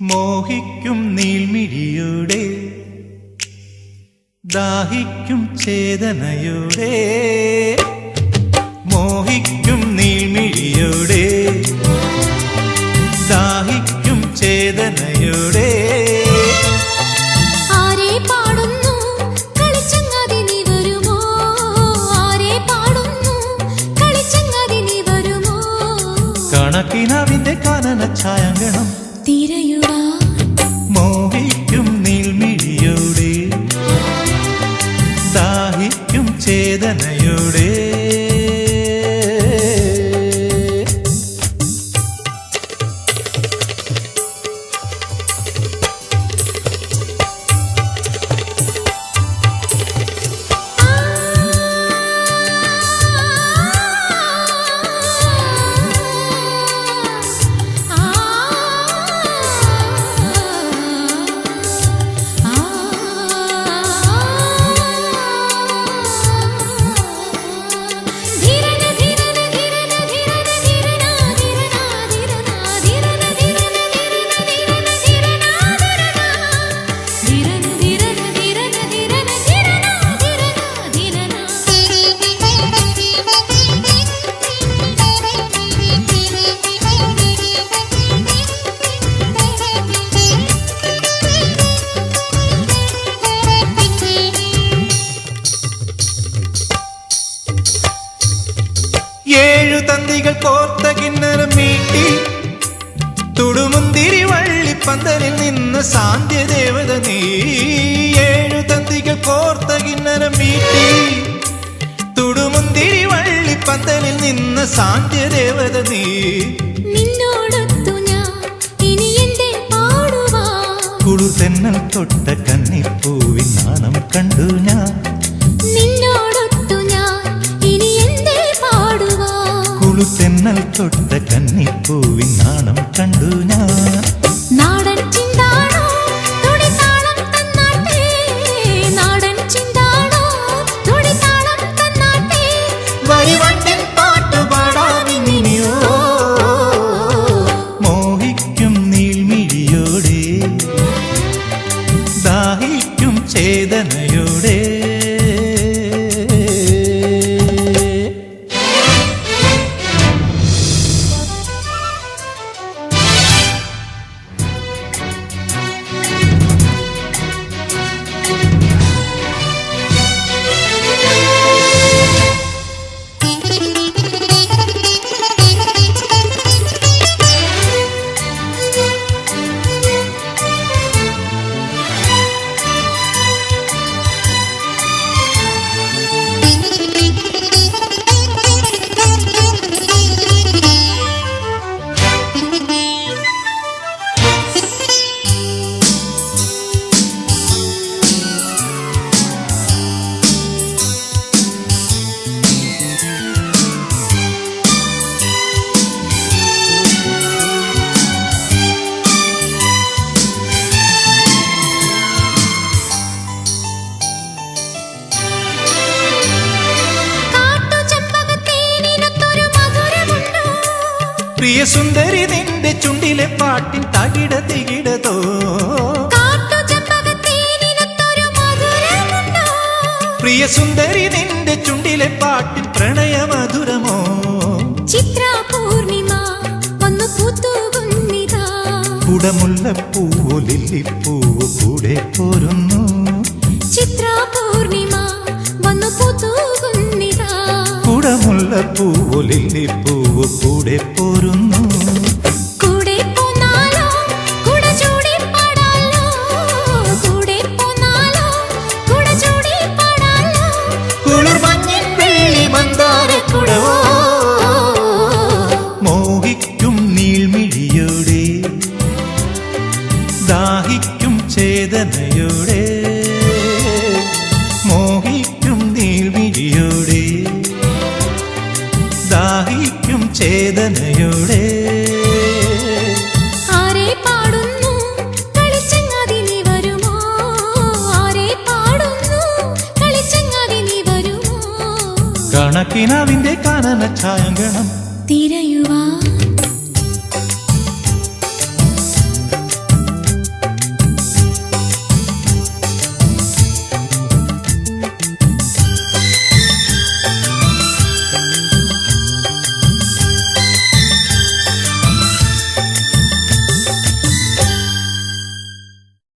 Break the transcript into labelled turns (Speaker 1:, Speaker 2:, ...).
Speaker 1: മോഹിക്കും നീൾമിഴിയുടെ ദാഹിക്കും ചേതനയുടെ മോഹിക്കും നീൾമിഴിയുടെ ദാഹിക്കും ചേതനയുടെ
Speaker 2: ആരെ പാടുന്നു കളിച്ചങ്ങാതി നീ വരുമോ ആരെ പാടുന്നു കളിച്ചങ്ങാതി നീ വരുമോ
Speaker 1: കണക്കിനാവിന്റെ കാനന ഛായാങ്കണം
Speaker 2: തിരയുവാൻ
Speaker 1: മോഹിക്കും നീൾമിഴിയുടെ ദാഹിക്കും ചേതനയുടെ ഏഴു തന്തികൾ കോർത്ത കിന്നരം മീട്ടി തുടുമുന്തിരി വള്ളിപ്പന്തലിൽ നിന്ന് സാന്ധ്യദേവത നീ ഏഴു തന്തികൾ കോർത്ത കിന്നരം മീട്ടി തുടുമുന്തിരി വള്ളിപ്പന്തലിൽ നിന്ന് സാന്ധ്യദേവത നീ
Speaker 2: നിന്നോടൊത്തു ഞാൻ ഇനി എന്റെ പാടുവാ
Speaker 1: കുളിർ തെന്നൽ തൊട്ട കന്നിപ്പൂവിൻ നാണം കണ്ടു ഞാൻ
Speaker 2: നിന്നോടൊത്തു ഞാൻ ഇനി എന്റെ പാടുവാ
Speaker 1: കുളിർ തെന്നൽ തൊട്ട കന്നിപ്പൂവിൻ നാണം കണ്ടു ഞാൻ
Speaker 2: നാടൻ ചിന്താണോ തുടിതാളം തന്നാട്ടെ നാടൻ ചിന്താണോ തുടിതാളം തന്നാട്ടെ
Speaker 1: വരിവണ്ടിൻ പാട്ടുപാടാമിനിയോ മോഹിക്കും നീൾമിഴിയോടെ ദാഹിക്കും ചേതനയോടെ പ്രിയ സുന്ദരി നിന്റെ ചുണ്ടിലെ പാട്ടിൻ തകിട തികിടതോ പ്രിയ സുന്ദരി നിന്റെ ചുണ്ടിലെ പാട്ടിൻ പ്രണയമധുരമോ
Speaker 2: ചിത്രപൂർണിമ വന്നു പൂത്തുകുന്നിതാ
Speaker 1: കുടമുല്ലപ്പൂവോ ലില്ലിപ്പൂവോ കൂടെ പോരുന്നു
Speaker 2: ചിത്രപൂർണിമ വന്നു പൂത്തുകുന്നിതാ
Speaker 1: കുടമുല്ലപ്പൂവോ ലില്ലിപ്പൂവോ കൂടെ പോരുന്നു
Speaker 2: കൂടെ പോന്നാലോ കുട ചൂടി പാടാലോ കൂടെ പോന്നാലോ കുട ചൂടി പാടാലോ
Speaker 1: കുളിർ മഞ്ഞിൻ വെള്ളി മന്ദാരക്കുടവോ മോഹിക്കും നീൾമിഴിയോടെ ദാഹിക്കും ചേതനയോടെ മോഹിക്കും നീൾമിഴിയോടെ ദാഹിക്കും ചേതനയോടെ
Speaker 2: ആരെ പാടുന്നു കളിച്ചങ്ങാതി നീ വരുമോ ആരെ പാടുന്നു കളിച്ചങ്ങാതി നീ വരുമോ
Speaker 1: കണക്കിനാവിന്റെ കാനന ഛായാങ്കണം
Speaker 2: തിരയുവാൻ